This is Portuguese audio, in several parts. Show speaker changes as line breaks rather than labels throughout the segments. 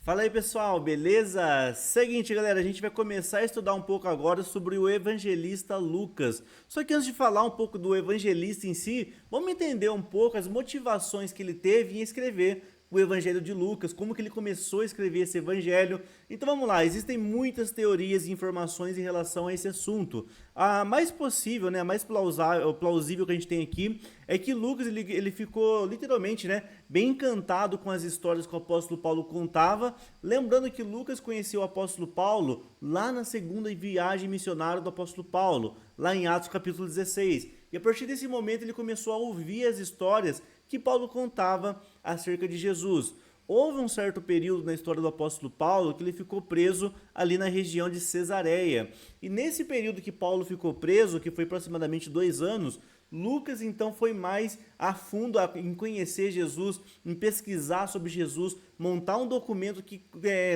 Fala aí pessoal, beleza? Seguinte galera, a gente vai começar a estudar um pouco agora sobre o evangelista Lucas. Só que antes de falar um pouco do evangelista em si, vamos entender um pouco as motivações que ele teve em escrever o evangelho de Lucas, como que ele começou a escrever esse evangelho. Então vamos lá, existem muitas teorias e informações em relação a esse assunto. A mais possível, né, a mais plausível que a gente tem aqui é que Lucas ele ficou literalmente, né, bem encantado com as histórias que o apóstolo Paulo contava, lembrando que Lucas conheceu o apóstolo Paulo lá na segunda viagem missionária do apóstolo Paulo, lá em Atos capítulo 16. E a partir desse momento ele começou a ouvir as histórias que Paulo contava acerca de Jesus. Houve um certo período na história do apóstolo Paulo que ele ficou preso ali na região de Cesareia. E nesse período que Paulo ficou preso, que foi aproximadamente 2 anos, Lucas então foi mais a fundo em conhecer Jesus, em pesquisar sobre Jesus, montar um documento que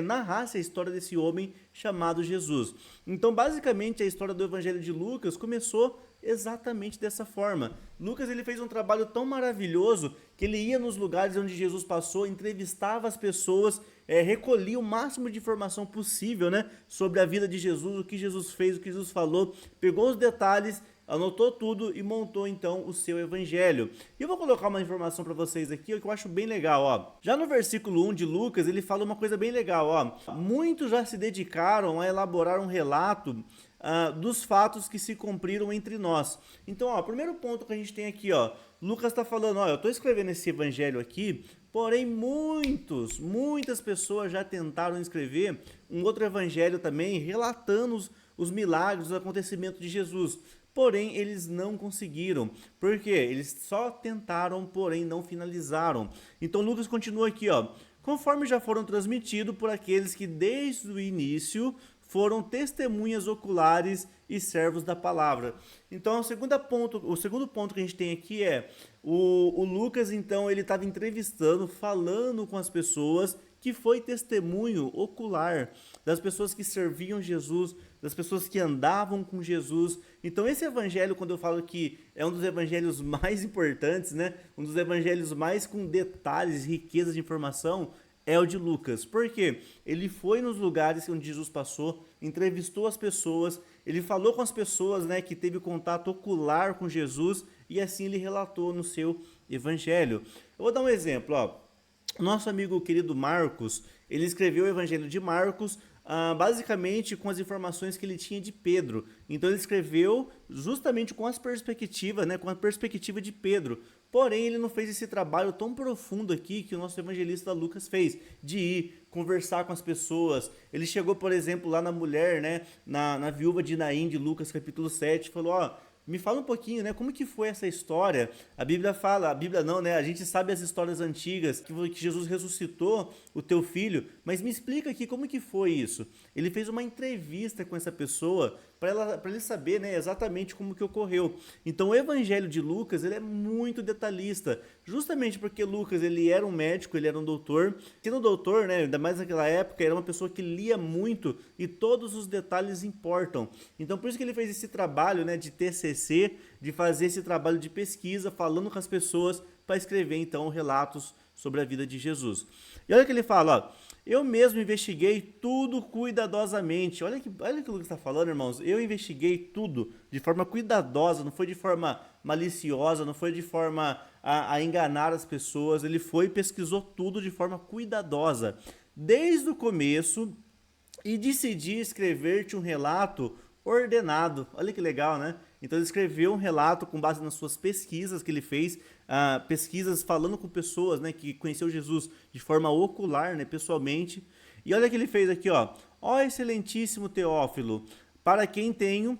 narrasse a história desse homem chamado Jesus. Então, basicamente, a história do Evangelho de Lucas começou exatamente dessa forma. Lucas ele fez um trabalho tão maravilhoso que ele ia nos lugares onde Jesus passou, entrevistava as pessoas, recolhia o máximo de informação possível, né, sobre a vida de Jesus, o que Jesus fez, o que Jesus falou, pegou os detalhes, anotou tudo e montou então o seu evangelho. E eu vou colocar uma informação para vocês aqui, o que eu acho bem legal, ó. Já no versículo 1 de Lucas, ele fala uma coisa bem legal, ó. Muitos já se dedicaram a elaborar um relato dos fatos que se cumpriram entre nós. Então, ó, o primeiro ponto que a gente tem aqui, ó, Lucas está falando, ó, eu estou escrevendo esse evangelho aqui, porém muitas pessoas já tentaram escrever um outro evangelho também, relatando os milagres, os acontecimentos de Jesus. Porém, eles não conseguiram. Por quê? Eles só tentaram, porém não finalizaram. Então, Lucas continua aqui, ó. Conforme já foram transmitidos por aqueles que desde o início foram testemunhas oculares e servos da palavra. Então, o segundo ponto que a gente tem aqui é o Lucas, então, ele estava entrevistando, falando com as pessoas que foi testemunho ocular das pessoas que serviam Jesus, das pessoas que andavam com Jesus. Então esse evangelho, quando eu falo que é um dos evangelhos mais importantes, né? Um dos evangelhos mais com detalhes, riqueza de informação, é o de Lucas. Por quê? Ele foi nos lugares onde Jesus passou, entrevistou as pessoas, ele falou com as pessoas, né, que teve contato ocular com Jesus e assim ele relatou no seu evangelho. Eu vou dar um exemplo, ó. Nosso amigo querido Marcos, ele escreveu o Evangelho de Marcos basicamente com as informações que ele tinha de Pedro. Então ele escreveu justamente com as perspectivas, né, com a perspectiva de Pedro. Porém, ele não fez esse trabalho tão profundo aqui que o nosso evangelista Lucas fez, de ir conversar com as pessoas. Ele chegou, por exemplo, lá na mulher, né, na viúva de Naim, de Lucas capítulo 7, falou, ó, me fala um pouquinho, né? Como que foi essa história? A Bíblia fala, a Bíblia não, né? A gente sabe as histórias antigas, que Jesus ressuscitou o teu filho, mas me explica aqui como que foi isso. Ele fez uma entrevista com essa pessoa para ele saber, né, exatamente como que ocorreu. Então o Evangelho de Lucas, ele é muito detalhista, justamente porque Lucas, ele era um médico, ele era um doutor. Sendo doutor, né, ainda mais naquela época, era uma pessoa que lia muito e todos os detalhes importam. Então por isso que ele fez esse trabalho, né, de TCC, de fazer esse trabalho de pesquisa, falando com as pessoas para escrever então relatos sobre a vida de Jesus. E olha o que ele fala, ó, eu mesmo investiguei tudo cuidadosamente. Olha que o Lucas está falando, irmãos. Eu investiguei tudo de forma cuidadosa, não foi de forma maliciosa, não foi de forma a enganar as pessoas. Ele foi e pesquisou tudo de forma cuidadosa, desde o começo, e decidi escrever-te um relato ordenado. Olha que legal, né? Então ele escreveu um relato com base nas suas pesquisas que ele fez, pesquisas falando com pessoas, né, que conheceu Jesus de forma ocular, né, pessoalmente. E olha o que ele fez aqui, ó. Ó excelentíssimo Teófilo, para quem tenho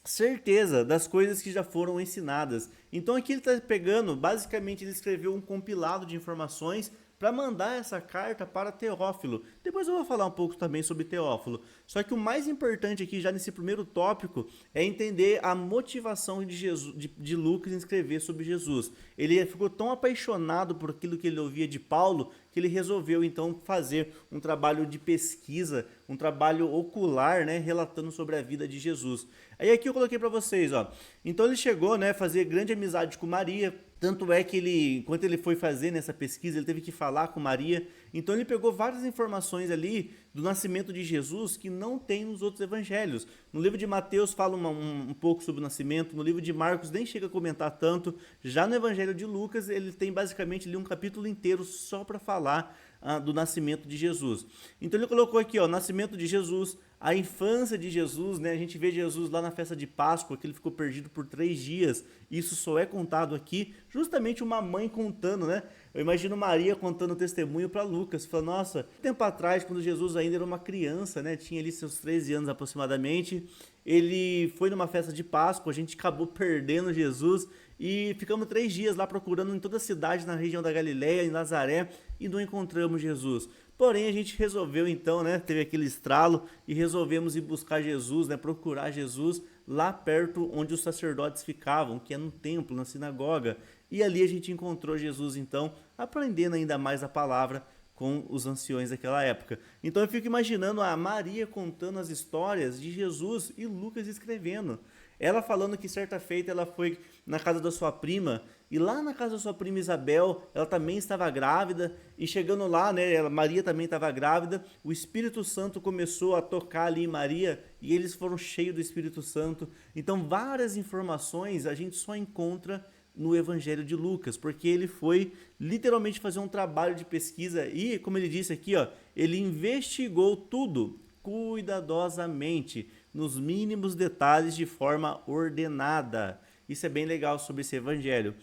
certeza das coisas que já foram ensinadas. Então aqui ele está pegando, basicamente ele escreveu um compilado de informações para mandar essa carta para Teófilo. Depois eu vou falar um pouco também sobre Teófilo. Só que o mais importante aqui, já nesse primeiro tópico, é entender a motivação de Lucas em escrever sobre Jesus. Ele ficou tão apaixonado por aquilo que ele ouvia de Paulo, que ele resolveu então fazer um trabalho de pesquisa, um trabalho ocular, né, relatando sobre a vida de Jesus. Aí aqui eu coloquei para vocês, ó. Então ele chegou, né, a fazer grande amizade com Maria, Tanto é que ele, enquanto ele foi fazer nessa pesquisa, ele teve que falar com Maria. Então ele pegou várias informações ali do nascimento de Jesus que não tem nos outros evangelhos. No livro de Mateus fala um pouco sobre o nascimento, no livro de Marcos nem chega a comentar tanto. Já no evangelho de Lucas, ele tem basicamente ali um capítulo inteiro só para falar do nascimento de Jesus. Então ele colocou aqui, ó, o nascimento de Jesus, a infância de Jesus, né? A gente vê Jesus lá na festa de Páscoa, que ele ficou perdido por 3 dias. Isso só é contado aqui, justamente uma mãe contando, né? Eu imagino Maria contando testemunho para Lucas, falando, nossa, tempo atrás, quando Jesus ainda era uma criança, né? Tinha ali seus 13 anos aproximadamente, ele foi numa festa de Páscoa, a gente acabou perdendo Jesus e ficamos 3 dias lá procurando em toda a cidade, na região da Galileia, em Nazaré, e não encontramos Jesus. Porém, a gente resolveu então, né, teve aquele estralo e resolvemos ir buscar Jesus, né, procurar Jesus lá perto onde os sacerdotes ficavam, que é no templo, na sinagoga. E ali a gente encontrou Jesus então, aprendendo ainda mais a palavra com os anciões daquela época. Então eu fico imaginando a Maria contando as histórias de Jesus e Lucas escrevendo. Ela falando que certa feita ela foi na casa da sua prima, e lá na casa da sua prima Isabel, ela também estava grávida, e chegando lá, né, Maria também estava grávida, o Espírito Santo começou a tocar ali em Maria, e eles foram cheios do Espírito Santo. Então várias informações a gente só encontra no Evangelho de Lucas, porque ele foi literalmente fazer um trabalho de pesquisa e, como ele disse aqui, ó, ele investigou tudo cuidadosamente, nos mínimos detalhes, de forma ordenada. Isso é bem legal sobre esse evangelho.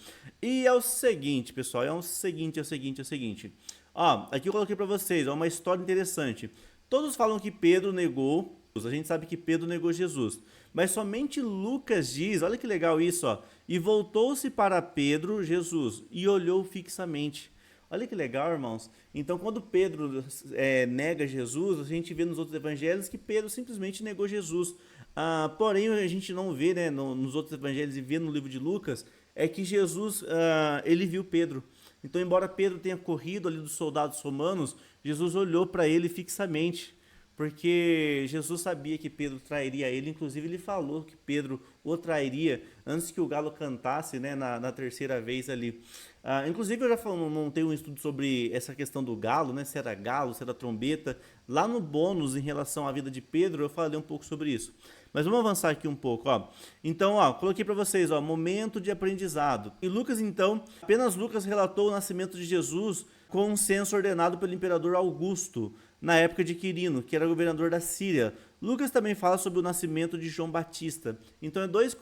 E é o seguinte, pessoal, é o seguinte. Ó, aqui eu coloquei para vocês, ó, uma história interessante. Todos falam que Pedro negou, a gente sabe que Pedro negou Jesus, mas somente Lucas diz, olha que legal isso, ó, e voltou-se para Pedro, Jesus, e olhou fixamente. Olha que legal, irmãos. Então, quando Pedro nega Jesus, a gente vê nos outros evangelhos que Pedro simplesmente negou Jesus. Porém, a gente não vê, né, nos outros evangelhos e vê no livro de Lucas, é que Jesus, ele viu Pedro. Então, embora Pedro tenha corrido ali dos soldados romanos, Jesus olhou para ele fixamente, porque Jesus sabia que Pedro trairia ele. Inclusive ele falou que Pedro o trairia antes que o galo cantasse, né, na terceira vez ali. Inclusive eu já montei um estudo sobre essa questão do galo, né, se era galo, se era trombeta. Lá no bônus em relação à vida de Pedro eu falei um pouco sobre isso. Mas vamos avançar aqui um pouco, ó. Então, ó, coloquei para vocês, ó, momento de aprendizado. E Lucas, então, apenas Lucas relatou o nascimento de Jesus com um censo ordenado pelo imperador Augusto, na época de Quirino, que era governador da Síria. Lucas também fala sobre o nascimento de João Batista. Então, é duas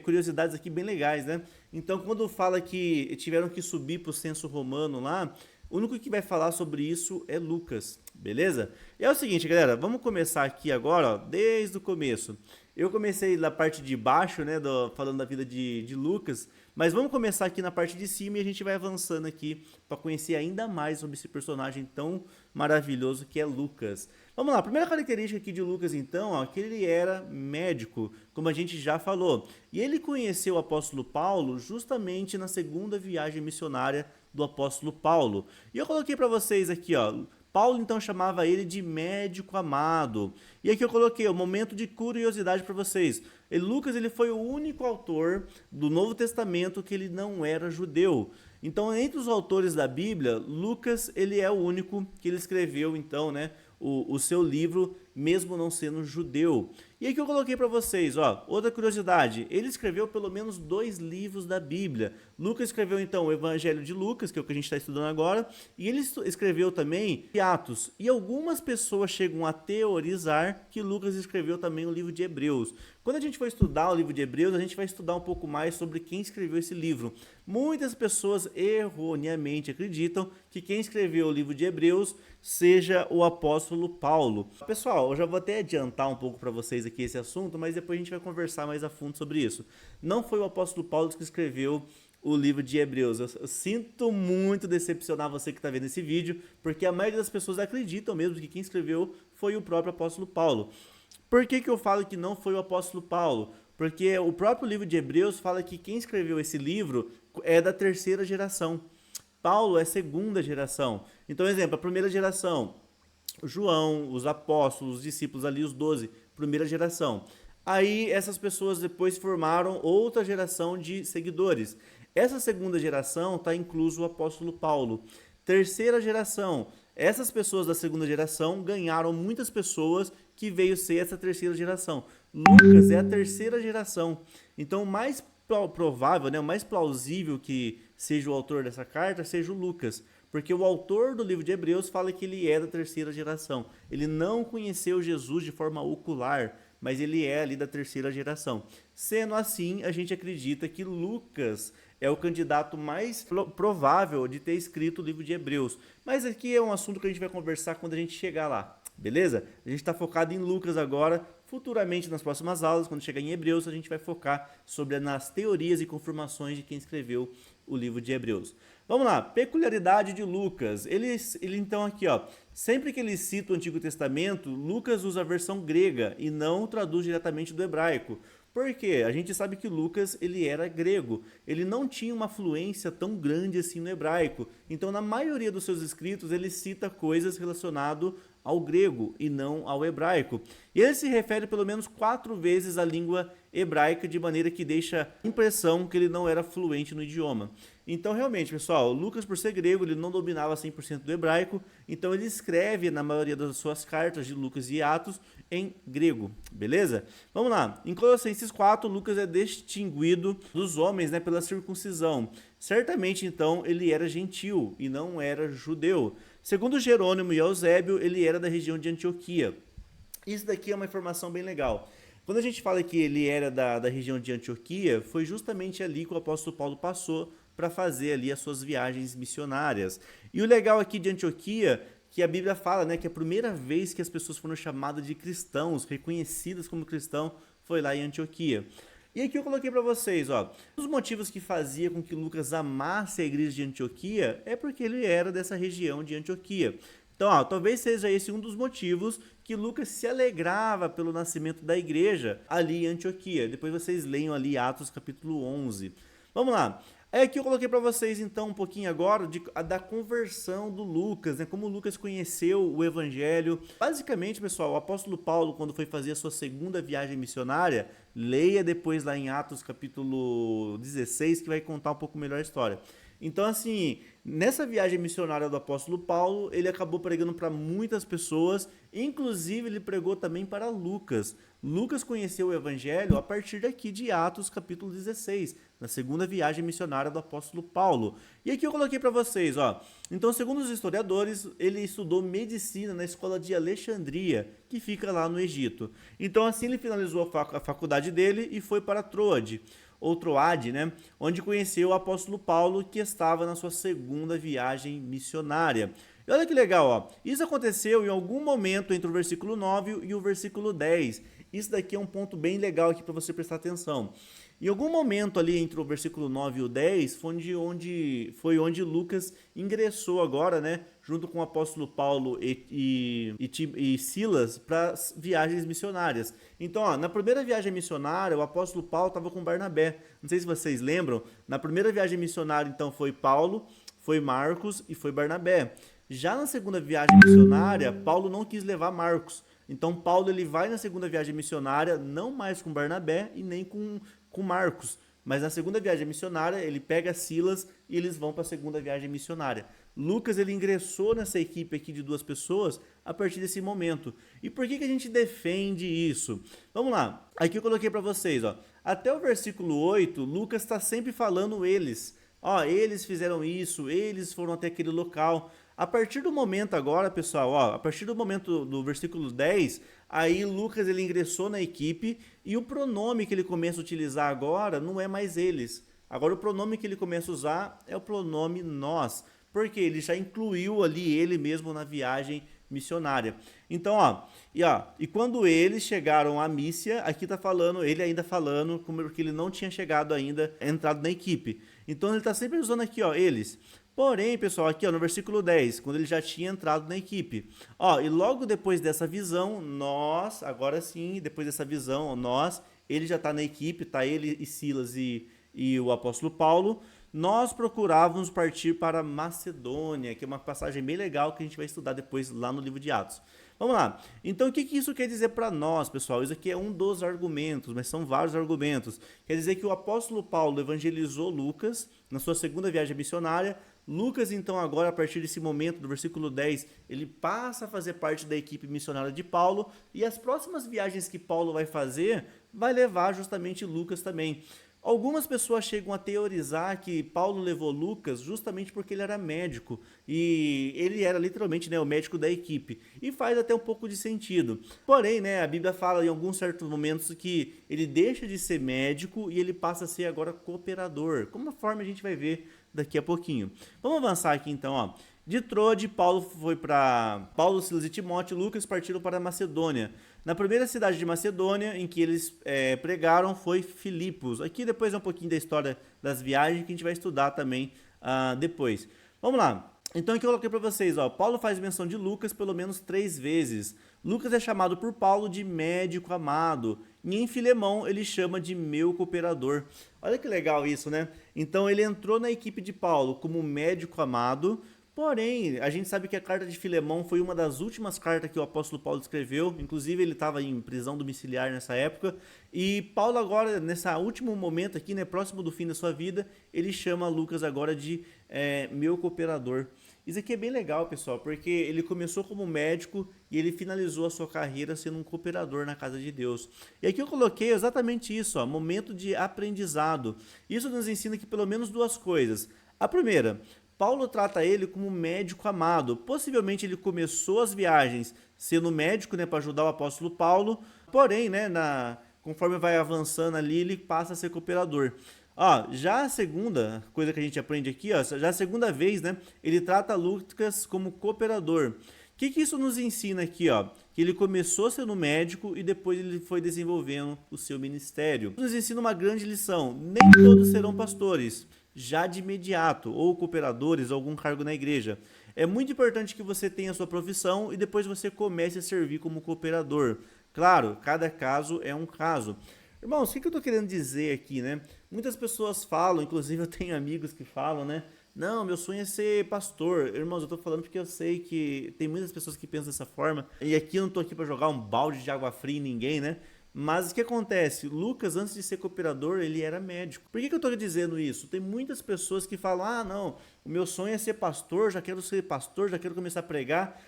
curiosidades aqui bem legais, né? Então, quando fala que tiveram que subir para o censo romano lá, o único que vai falar sobre isso é Lucas, beleza? E é o seguinte, galera, vamos começar aqui agora, ó, desde o começo. Eu comecei na parte de baixo, né, falando da vida de Lucas, mas vamos começar aqui na parte de cima e a gente vai avançando aqui para conhecer ainda mais sobre esse personagem tão maravilhoso que é Lucas. Vamos lá, a primeira característica aqui de Lucas, então, ó, que ele era médico, como a gente já falou. E ele conheceu o apóstolo Paulo justamente na segunda viagem missionária do apóstolo Paulo. E eu coloquei para vocês aqui, ó, Paulo então chamava ele de médico amado. E aqui eu coloquei o momento de curiosidade para vocês. Lucas ele foi o único autor do Novo Testamento que ele não era judeu. Então, entre os autores da Bíblia, Lucas ele é o único que ele escreveu então, né, o seu livro, mesmo não sendo judeu. E aqui eu coloquei para vocês, ó, outra curiosidade, ele escreveu pelo menos 2 livros da Bíblia. Lucas escreveu então o Evangelho de Lucas, que é o que a gente está estudando agora, e ele escreveu também Atos. E algumas pessoas chegam a teorizar que Lucas escreveu também o livro de Hebreus. Quando a gente for estudar o livro de Hebreus, a gente vai estudar um pouco mais sobre quem escreveu esse livro. Muitas pessoas erroneamente acreditam que quem escreveu o livro de Hebreus seja o apóstolo Paulo. Pessoal, eu já vou até adiantar um pouco para vocês aqui esse assunto, mas depois a gente vai conversar mais a fundo sobre isso. Não foi o apóstolo Paulo que escreveu o livro de Hebreus. Eu sinto muito decepcionar você que está vendo esse vídeo, porque a maioria das pessoas acreditam mesmo que quem escreveu foi o próprio apóstolo Paulo. Por que eu falo que não foi o apóstolo Paulo? Porque o próprio livro de Hebreus fala que quem escreveu esse livro é da 3ª geração. Paulo é 2ª geração. Então, exemplo, a 1ª geração, João, os apóstolos, os discípulos ali, os 12, 1ª geração. Aí essas pessoas depois formaram outra geração de seguidores. Essa segunda geração está incluso o apóstolo Paulo. Terceira geração, essas pessoas da segunda geração ganharam muitas pessoas que veio ser essa terceira geração. Lucas é a terceira geração. Então, o mais provável, né, o mais plausível que seja o autor dessa carta seja o Lucas. Porque o autor do livro de Hebreus fala que ele é da terceira geração. Ele não conheceu Jesus de forma ocular, mas ele é ali da terceira geração. Sendo assim, a gente acredita que Lucas é o candidato mais provável de ter escrito o livro de Hebreus. Mas aqui é um assunto que a gente vai conversar quando a gente chegar lá, beleza? A gente está focado em Lucas agora. Futuramente, nas próximas aulas, quando chegar em Hebreus, a gente vai focar nas teorias e confirmações de quem escreveu o livro de Hebreus. Vamos lá, peculiaridade de Lucas. Ele então aqui, ó, sempre que ele cita o Antigo Testamento, Lucas usa a versão grega e não traduz diretamente do hebraico. Por quê? A gente sabe que Lucas ele era grego, ele não tinha uma fluência tão grande assim no hebraico. Então, na maioria dos seus escritos, ele cita coisas relacionadas ao grego e não ao hebraico. E ele se refere pelo menos 4 vezes à língua hebraica, de maneira que deixa a impressão que ele não era fluente no idioma. Então, realmente, pessoal, Lucas, por ser grego, ele não dominava 100% do hebraico, então ele escreve, na maioria das suas cartas de Lucas e Atos, em grego, beleza? Vamos lá, em Colossenses 4, Lucas é distinguido dos homens, né, pela circuncisão. Certamente, então, ele era gentil e não era judeu. Segundo Jerônimo e Eusébio, ele era da região de Antioquia. Isso daqui é uma informação bem legal. Quando a gente fala que ele era da região de Antioquia, foi justamente ali que o apóstolo Paulo passou para fazer ali as suas viagens missionárias. E o legal aqui de Antioquia, que a Bíblia fala, né, que a primeira vez que as pessoas foram chamadas de cristãos, reconhecidas como cristão, foi lá em Antioquia. E aqui eu coloquei para vocês, ó, os motivos que fazia com que Lucas amasse a igreja de Antioquia é porque ele era dessa região de Antioquia. Então, ó, talvez seja esse um dos motivos que Lucas se alegrava pelo nascimento da igreja ali em Antioquia. Depois vocês leiam ali Atos capítulo 11. Vamos lá. Aqui eu coloquei para vocês então um pouquinho agora da conversão do Lucas, né? Como o Lucas conheceu o evangelho. Basicamente, pessoal, o apóstolo Paulo, quando foi fazer a sua segunda viagem missionária, leia depois lá em Atos capítulo 16, que vai contar um pouco melhor a história. Então, assim, nessa viagem missionária do apóstolo Paulo, ele acabou pregando para muitas pessoas, inclusive ele pregou também para Lucas. Lucas conheceu o evangelho a partir daqui de Atos capítulo 16, na segunda viagem missionária do apóstolo Paulo. E aqui eu coloquei para vocês, ó. Então, segundo os historiadores, ele estudou medicina na escola de Alexandria, que fica lá no Egito. Então, assim ele finalizou a faculdade dele e foi para Troade, ou Troade, né, onde conheceu o apóstolo Paulo, que estava na sua segunda viagem missionária. E olha que legal, ó. Isso aconteceu em algum momento entre o versículo 9 e o versículo 10. Isso daqui é um ponto bem legal aqui para você prestar atenção. Em algum momento ali entre o versículo 9 e o 10 foi onde Lucas ingressou agora, né, junto com o apóstolo Paulo e Silas para viagens missionárias. Então, ó, na primeira viagem missionária, o apóstolo Paulo estava com Barnabé. Não sei se vocês lembram, na primeira viagem missionária, então, foi Paulo, foi Marcos e foi Barnabé. Já na segunda viagem missionária, Paulo não quis levar Marcos. Então, Paulo ele vai na segunda viagem missionária, não mais com Barnabé e nem com Marcos, mas na segunda viagem missionária ele pega Silas e eles vão para a segunda viagem missionária. Lucas ele ingressou nessa equipe aqui de 2 pessoas a partir desse momento. E por que a gente defende isso? Vamos lá, aqui eu coloquei para vocês, ó. Até o versículo 8, Lucas está sempre falando eles. Ó, eles fizeram isso, eles foram até aquele local. A partir do momento agora, pessoal, ó, a partir do momento do versículo 10, aí Lucas ele ingressou na equipe e o pronome que ele começa a utilizar agora não é mais eles. Agora o pronome que ele começa a usar é o pronome nós, porque ele já incluiu ali ele mesmo na viagem missionária. Então, ó, e quando eles chegaram à Mísia, aqui tá falando, ele ainda falando, porque ele não tinha chegado ainda, entrado na equipe. Então ele tá sempre usando aqui, ó, eles. Porém, pessoal, aqui ó, no versículo 10, quando ele já tinha entrado na equipe. Ó, e logo depois dessa visão, nós, agora sim, depois dessa visão, nós, ele já está na equipe, tá ele e Silas e o apóstolo Paulo. nós procurávamos partir para Macedônia, que é uma passagem bem legal que a gente vai estudar depois lá no livro de Atos. Vamos lá. Então, o que isso quer dizer para nós, pessoal? Isso aqui é um dos argumentos, mas são vários argumentos. Quer dizer que o apóstolo Paulo evangelizou Lucas na sua segunda viagem missionária. Lucas, então, agora, a partir desse momento, do versículo 10, ele passa a fazer parte da equipe missionária de Paulo, e as próximas viagens que Paulo vai fazer, vai levar justamente Lucas também. Algumas pessoas chegam a teorizar que Paulo levou Lucas justamente porque ele era médico e ele era literalmente, né, o médico da equipe, e faz até um pouco de sentido. Porém, né, a Bíblia fala em alguns certos momentos que ele deixa de ser médico e ele passa a ser agora cooperador, como uma forma a gente vai ver daqui a pouquinho. Vamos avançar aqui então, ó. De Troade, Paulo, Silas e Timóteo, Lucas partiram para Macedônia. Na primeira cidade de Macedônia, em que eles pregaram, foi Filipos. Aqui depois é um pouquinho da história das viagens que a gente vai estudar também depois. Vamos lá. Então aqui eu coloquei para vocês, ó, Paulo faz menção de Lucas pelo menos 3 vezes. Lucas é chamado por Paulo de médico amado. E em Filemão ele chama de meu cooperador. Olha que legal isso, né? Então ele entrou na equipe de Paulo como médico amado. Porém, a gente sabe que a carta de Filemão foi uma das últimas cartas que o apóstolo Paulo escreveu. Inclusive, ele estava em prisão domiciliar nessa época. E Paulo agora, nesse último momento aqui, né, próximo do fim da sua vida, ele chama Lucas agora de meu cooperador. Isso aqui é bem legal, pessoal, porque ele começou como médico e ele finalizou a sua carreira sendo um cooperador na casa de Deus. E aqui eu coloquei exatamente isso, ó, momento de aprendizado. Isso nos ensina que pelo menos 2 coisas. A primeira, Paulo trata ele como médico amado. Possivelmente ele começou as viagens sendo médico, né, para ajudar o apóstolo Paulo. Porém, né, conforme vai avançando ali, ele passa a ser cooperador. Ó, já a segunda coisa que a gente aprende aqui, ó, já a segunda vez, né, ele trata Lucas como cooperador. O que isso nos ensina aqui, ó? Que ele começou sendo médico e depois ele foi desenvolvendo o seu ministério. Nos ensina uma grande lição: nem todos serão pastores já de imediato, ou cooperadores, ou algum cargo na igreja. É muito importante que você tenha a sua profissão e depois você comece a servir como cooperador. Claro, cada caso é um caso. Irmãos, o que eu estou querendo dizer aqui, né? Muitas pessoas falam, inclusive eu tenho amigos que falam, né? Não, meu sonho é ser pastor. Irmãos, eu estou falando porque eu sei que tem muitas pessoas que pensam dessa forma. E aqui eu não estou aqui para jogar um balde de água fria em ninguém, né? Mas o que acontece? Lucas, antes de ser cooperador, ele era médico. Por que eu estou dizendo isso? Tem muitas pessoas que falam, ah, não, o meu sonho é ser pastor, já quero começar a pregar.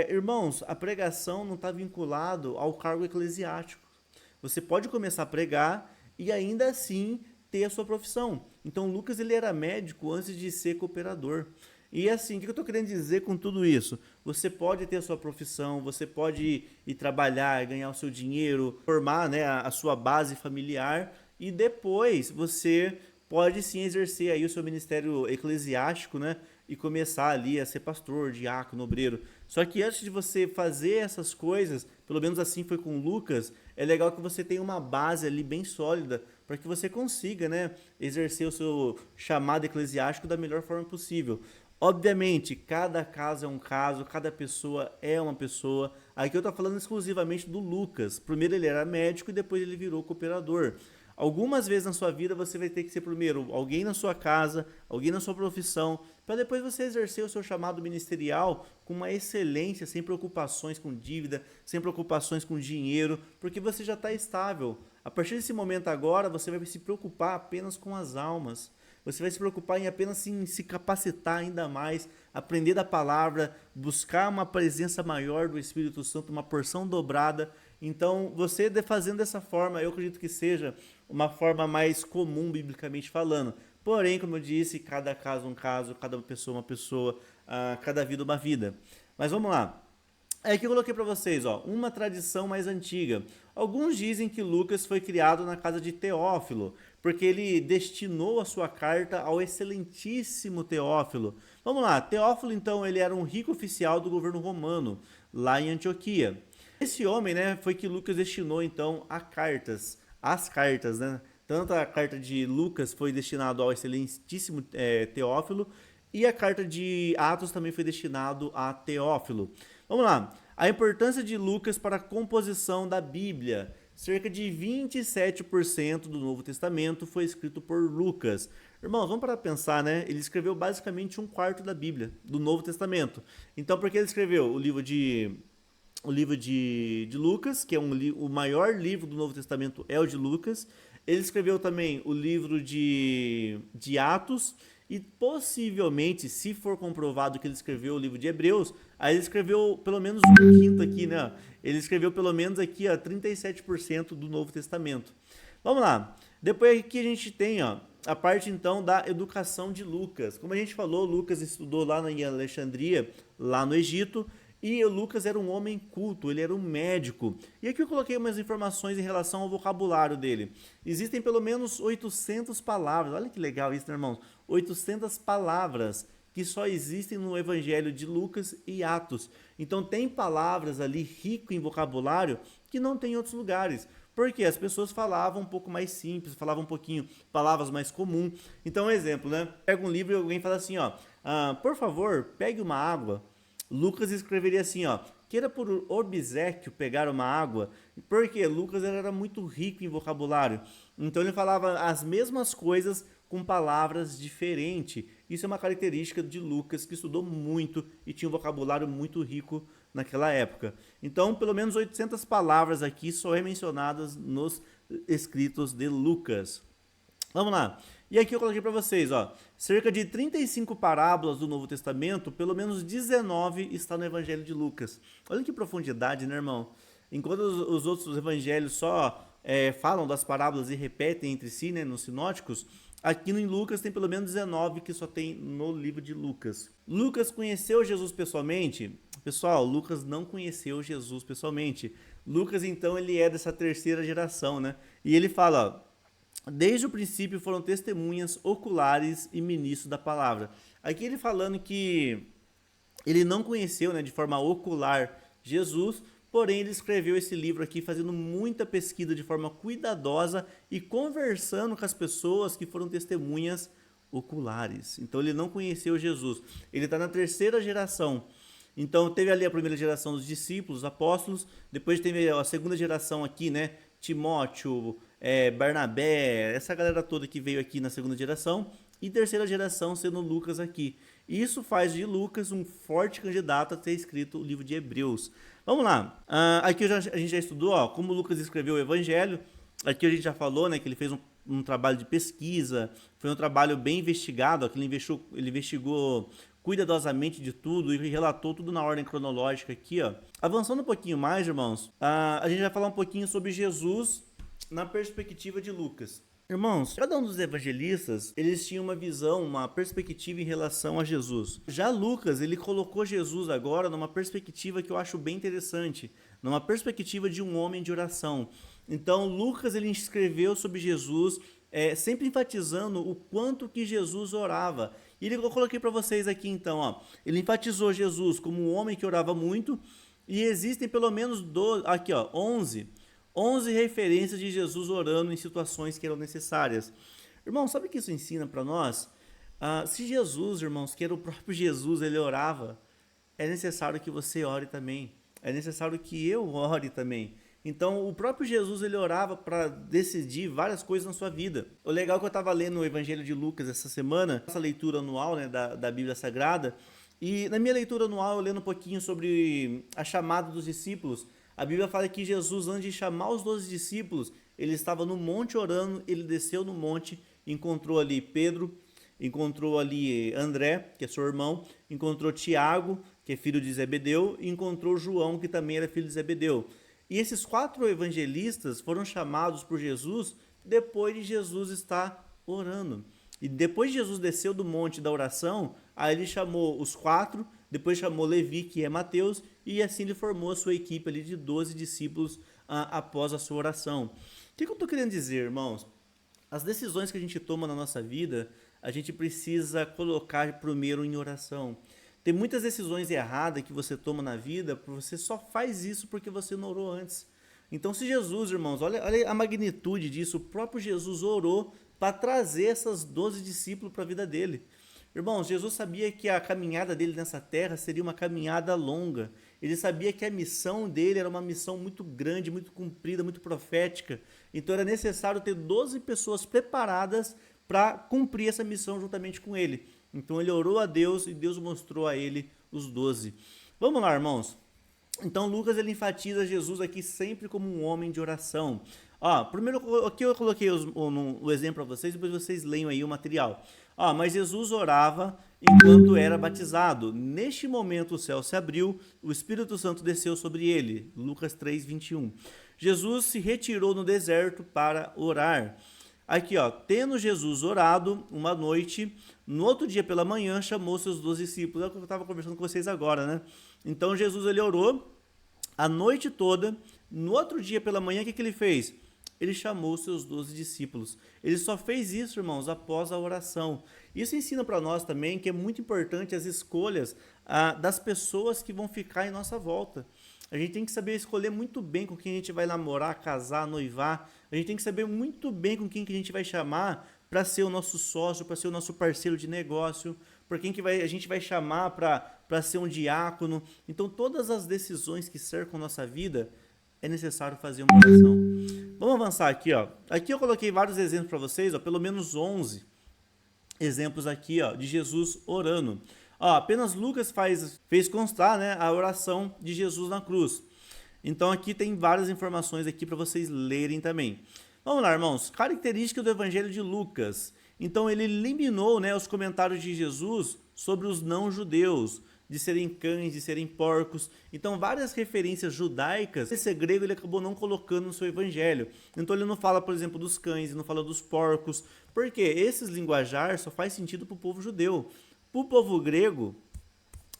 Irmãos, a pregação não está vinculado ao cargo eclesiástico. Você pode começar a pregar e ainda assim ter a sua profissão. Então, Lucas, ele era médico antes de ser cooperador. E assim, o que eu estou querendo dizer com tudo isso? Você pode ter a sua profissão, você pode ir trabalhar, ganhar o seu dinheiro, formar, né, a sua base familiar e depois você pode sim exercer aí o seu ministério eclesiástico, né, e começar ali a ser pastor, diácono, obreiro. Só que antes de você fazer essas coisas, pelo menos assim foi com Lucas, é legal que você tenha uma base ali bem sólida para que você consiga, né, exercer o seu chamado eclesiástico da melhor forma possível. Obviamente, cada caso é um caso, cada pessoa é uma pessoa. Aqui eu estou falando exclusivamente do Lucas. Primeiro ele era médico e depois ele virou cooperador. Algumas vezes na sua vida você vai ter que ser primeiro alguém na sua casa, alguém na sua profissão, para depois você exercer o seu chamado ministerial com uma excelência, sem preocupações com dívida, sem preocupações com dinheiro, porque você já está estável. A partir desse momento agora, você vai se preocupar apenas com as almas. Você vai se preocupar em apenas em se capacitar ainda mais, aprender da palavra, buscar uma presença maior do Espírito Santo, uma porção dobrada. Então, você fazendo dessa forma, eu acredito que seja uma forma mais comum, biblicamente falando. Porém, como eu disse, cada caso um caso, cada pessoa uma pessoa, cada vida uma vida. Mas vamos lá. Aqui eu coloquei para vocês, ó, uma tradição mais antiga. Alguns dizem que Lucas foi criado na casa de Teófilo, porque ele destinou a sua carta ao excelentíssimo Teófilo. Vamos lá, Teófilo então ele era um rico oficial do governo romano, lá em Antioquia. Esse homem, né, foi que Lucas destinou então as cartas, né? Tanto a carta de Lucas foi destinado ao excelentíssimo Teófilo, e a carta de Atos também foi destinado a Teófilo. Vamos lá. A importância de Lucas para a composição da Bíblia. cerca de 27% do Novo Testamento foi escrito por Lucas. Irmãos, vamos para pensar, né? Ele escreveu basicamente um quarto da Bíblia, do Novo Testamento. Então, por que ele escreveu o livro de Lucas, que é o maior livro do Novo Testamento é o de Lucas. Ele escreveu também o livro de Atos e possivelmente, se for comprovado que ele escreveu o livro de Hebreus, aí ele escreveu pelo menos um quinto aqui, né? Ele escreveu pelo menos aqui, ó, 37% do Novo Testamento. Vamos lá. Depois aqui a gente tem, ó, a parte então da educação de Lucas. Como a gente falou, Lucas estudou lá em Alexandria, lá no Egito, e o Lucas era um homem culto, ele era um médico. E aqui eu coloquei umas informações em relação ao vocabulário dele. Existem pelo menos 800 palavras, olha que legal isso, né, irmãos? 800 palavras que só existem no Evangelho de Lucas e Atos. Então tem palavras ali rico em vocabulário que não tem em outros lugares. Porque as pessoas falavam um pouco mais simples, falavam um pouquinho palavras mais comuns. Então, um exemplo, né? Pega um livro e alguém fala assim, ó, por favor, pegue uma água. Lucas escreveria assim, ó, queira por obséquio pegar uma água, porque Lucas era muito rico em vocabulário. Então ele falava as mesmas coisas com palavras diferentes. Isso é uma característica de Lucas, que estudou muito e tinha um vocabulário muito rico naquela época. Então, pelo menos 800 palavras aqui só é mencionadas nos escritos de Lucas. Vamos lá. E aqui eu coloquei para vocês, ó, cerca de 35 parábolas do Novo Testamento, pelo menos 19 está no Evangelho de Lucas. Olha que profundidade, né, irmão? Enquanto os outros evangelhos só falam das parábolas e repetem entre si, né, nos sinóticos, aqui em Lucas tem pelo menos 19 que só tem no livro de Lucas. Lucas conheceu Jesus pessoalmente? Pessoal, Lucas não conheceu Jesus pessoalmente. Lucas, então, ele é dessa terceira geração, né? E ele fala, ó, desde o princípio foram testemunhas oculares e ministros da palavra. Aqui ele falando que ele não conheceu, né, de forma ocular Jesus, porém ele escreveu esse livro aqui fazendo muita pesquisa de forma cuidadosa e conversando com as pessoas que foram testemunhas oculares. Então ele não conheceu Jesus. Ele está na terceira geração. Então teve ali a primeira geração dos discípulos, apóstolos, depois teve a segunda geração aqui, né, Timóteo, Barnabé, essa galera toda que veio aqui na segunda geração, e terceira geração sendo Lucas aqui. Isso faz de Lucas um forte candidato a ter escrito o livro de Hebreus. Vamos lá. Aqui a gente já estudou, ó, como Lucas escreveu o Evangelho. Aqui a gente já falou, né, que ele fez um trabalho de pesquisa, foi um trabalho bem investigado, ó, que ele investigou cuidadosamente de tudo e relatou tudo na ordem cronológica aqui, ó. Avançando um pouquinho mais, irmãos, a gente vai falar um pouquinho sobre Jesus na perspectiva de Lucas. Irmãos, cada um dos evangelistas, eles tinham uma visão, uma perspectiva em relação a Jesus. Já Lucas, ele colocou Jesus agora numa perspectiva que eu acho bem interessante, numa perspectiva de um homem de oração. Então, Lucas, ele escreveu sobre Jesus, sempre enfatizando o quanto que Jesus orava. E eu coloquei para vocês aqui, então, ó, ele enfatizou Jesus como um homem que orava muito, e existem pelo menos 11 referências de Jesus orando em situações que eram necessárias. Irmão, sabe o que isso ensina para nós? Se Jesus, irmãos, que era o próprio Jesus, ele orava, é necessário que você ore também. É necessário que eu ore também. Então, o próprio Jesus, ele orava para decidir várias coisas na sua vida. O legal é que eu estava lendo o Evangelho de Lucas essa semana, essa leitura anual, né, da Bíblia Sagrada, e na minha leitura anual, eu lendo um pouquinho sobre a chamada dos discípulos, a Bíblia fala que Jesus, antes de chamar os 12 discípulos, ele estava no monte orando, ele desceu no monte, encontrou ali Pedro, encontrou ali André, que é seu irmão, encontrou Tiago, que é filho de Zebedeu, e encontrou João, que também era filho de Zebedeu. E esses 4 evangelistas foram chamados por Jesus depois de Jesus estar orando. E depois de Jesus desceu do monte da oração, aí ele chamou os 4, depois chamou Levi, que é Mateus, e assim ele formou a sua equipe ali de 12 discípulos após a sua oração. O que eu estou querendo dizer, irmãos? As decisões que a gente toma na nossa vida, a gente precisa colocar primeiro em oração. Tem muitas decisões erradas que você toma na vida, você só faz isso porque você não orou antes. Então, se Jesus, irmãos, olha a magnitude disso, o próprio Jesus orou para trazer essas 12 discípulos para a vida dele. Irmãos, Jesus sabia que a caminhada dele nessa terra seria uma caminhada longa. ele sabia que a missão dele era uma missão muito grande, muito cumprida, muito profética. Então era necessário ter 12 pessoas preparadas para cumprir essa missão juntamente com ele. Então ele orou a Deus e Deus mostrou a ele os 12. Vamos lá, irmãos. Então Lucas ele enfatiza Jesus aqui sempre como um homem de oração. Ó, primeiro aqui eu coloquei o exemplo para vocês, depois vocês leiam aí o material. Ó, mas Jesus orava enquanto era batizado. Neste momento o céu se abriu, o Espírito Santo desceu sobre ele. Lucas 3:21. Jesus se retirou no deserto para orar. Aqui, ó, tendo Jesus orado uma noite, no outro dia pela manhã chamou seus 12 discípulos. É o que eu estava conversando com vocês agora, né? Então Jesus ele orou a noite toda. No outro dia pela manhã, o que ele fez? Ele chamou seus 12 discípulos. Ele só fez isso, irmãos, após a oração. Isso ensina para nós também que é muito importante as escolhas das pessoas que vão ficar em nossa volta. A gente tem que saber escolher muito bem com quem a gente vai namorar, casar, noivar. A gente tem que saber muito bem com quem que a gente vai chamar para ser o nosso sócio, para ser o nosso parceiro de negócio, por quem que a gente vai chamar para ser um diácono. Então, todas as decisões que cercam nossa vida, é necessário fazer uma oração. Vamos avançar aqui, ó. Aqui eu coloquei vários exemplos para vocês, ó, pelo menos 11 exemplos aqui, ó, de Jesus orando. Ó, apenas Lucas fez constar, né, a oração de Jesus na cruz. Então aqui tem várias informações aqui para vocês lerem também. Vamos lá, irmãos. Característica do Evangelho de Lucas. Então ele eliminou, né, os comentários de Jesus sobre os não-judeus, de serem cães, de serem porcos. Então várias referências judaicas, esse grego ele acabou não colocando no seu evangelho. Então ele não fala, por exemplo, dos cães, ele não fala dos porcos, porque esses linguajar só faz sentido para o povo judeu. Para o povo grego,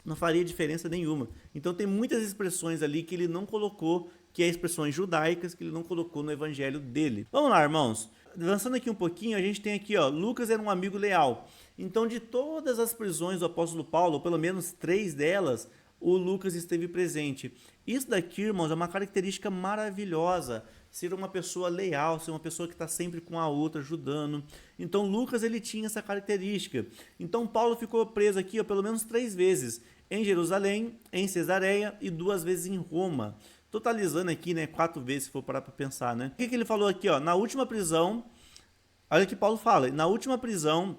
não faria diferença nenhuma. Então tem muitas expressões ali que ele não colocou, que é expressões judaicas, que ele não colocou no evangelho dele. Vamos lá, irmãos. Avançando aqui um pouquinho, a gente tem aqui, ó, Lucas era um amigo leal. Então, de todas as prisões do apóstolo Paulo, ou pelo menos 3 delas, o Lucas esteve presente. Isso daqui, irmãos, é uma característica maravilhosa. Ser uma pessoa leal, ser uma pessoa que está sempre com a outra, ajudando. Então, Lucas, ele tinha essa característica. Então, Paulo ficou preso aqui, ó, pelo menos 3 vezes. Em Jerusalém, em Cesareia e 2 vezes em Roma. Totalizando aqui, né, 4 vezes, se for parar para pensar, né? O que ele falou aqui, ó? Na última prisão, olha o que Paulo fala. Na última prisão,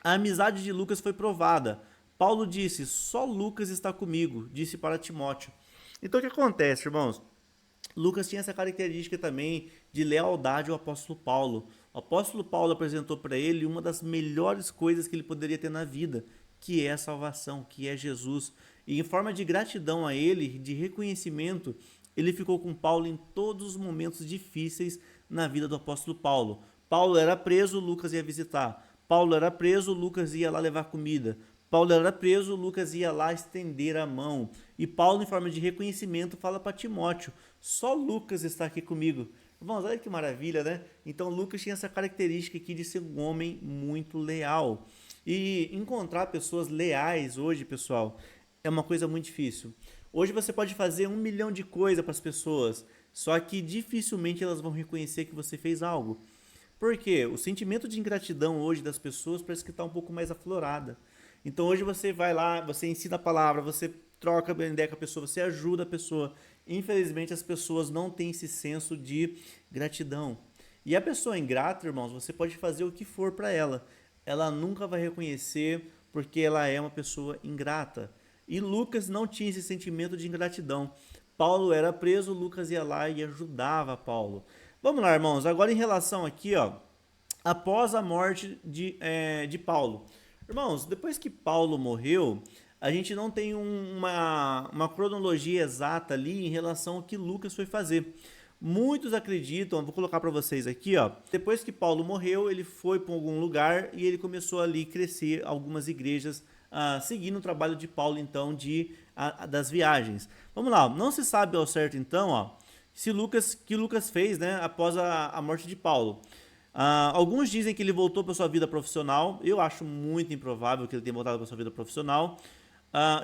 a amizade de Lucas foi provada. Paulo disse, só Lucas está comigo, disse para Timóteo. Então, o que acontece, irmãos? Lucas tinha essa característica também de lealdade ao apóstolo Paulo. O apóstolo Paulo apresentou para ele uma das melhores coisas que ele poderia ter na vida, que é a salvação, que é Jesus. E em forma de gratidão a ele, de reconhecimento, ele ficou com Paulo em todos os momentos difíceis na vida do apóstolo Paulo. Paulo era preso, Lucas ia visitar. Paulo era preso, Lucas ia lá levar comida. Paulo era preso, Lucas ia lá estender a mão. E Paulo, em forma de reconhecimento, fala para Timóteo, só Lucas está aqui comigo. Irmãos, olha que maravilha, né? Então Lucas tinha essa característica aqui de ser um homem muito leal. E encontrar pessoas leais hoje, pessoal, é uma coisa muito difícil. Hoje você pode fazer 1 milhão de coisas para as pessoas, só que dificilmente elas vão reconhecer que você fez algo. Por quê? O sentimento de ingratidão hoje das pessoas parece que está um pouco mais aflorada. Então hoje você vai lá, você ensina a palavra, você troca a ideia com a pessoa, você ajuda a pessoa. Infelizmente as pessoas não têm esse senso de gratidão. E a pessoa ingrata, irmãos, você pode fazer o que for para ela. Ela nunca vai reconhecer porque ela é uma pessoa ingrata. E Lucas não tinha esse sentimento de ingratidão. Paulo era preso, Lucas ia lá e ajudava Paulo. Vamos lá, irmãos. Agora em relação aqui, ó, após a morte de Paulo. Irmãos, depois que Paulo morreu, a gente não tem uma cronologia exata ali em relação ao que Lucas foi fazer. Muitos acreditam, vou colocar para vocês aqui, ó. Depois que Paulo morreu, ele foi para algum lugar e ele começou ali a crescer algumas igrejas, seguindo o trabalho de Paulo, então, das viagens. Vamos lá, não se sabe ao certo, então, ó, que Lucas fez, né, após a morte de Paulo. Alguns dizem que ele voltou para sua vida profissional. Eu acho muito improvável que ele tenha voltado para sua vida profissional.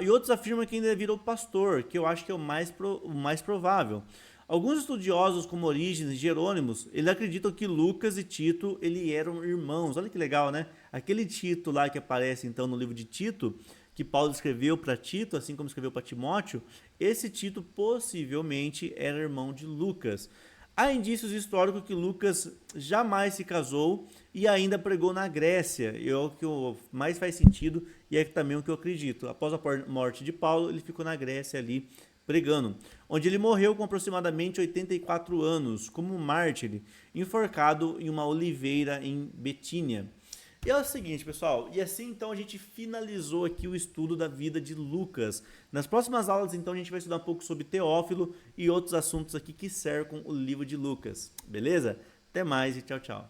E outros afirmam que ainda virou pastor, que eu acho que é o mais provável. Alguns estudiosos, como Orígenes e Jerônimos, eles acreditam que Lucas e Tito eram irmãos. Olha que legal, né? Aquele Tito lá que aparece então no livro de Tito, que Paulo escreveu para Tito, assim como escreveu para Timóteo, esse Tito possivelmente era irmão de Lucas. Há indícios históricos que Lucas jamais se casou e ainda pregou na Grécia. É o que mais faz sentido e é também o que eu acredito. Após a morte de Paulo, ele ficou na Grécia ali pregando, onde ele morreu com aproximadamente 84 anos, como mártir, enforcado em uma oliveira em Betínia. E é o seguinte, pessoal, e assim então a gente finalizou aqui o estudo da vida de Lucas. Nas próximas aulas, então, a gente vai estudar um pouco sobre Teófilo e outros assuntos aqui que cercam o livro de Lucas, beleza? Até mais e tchau, tchau.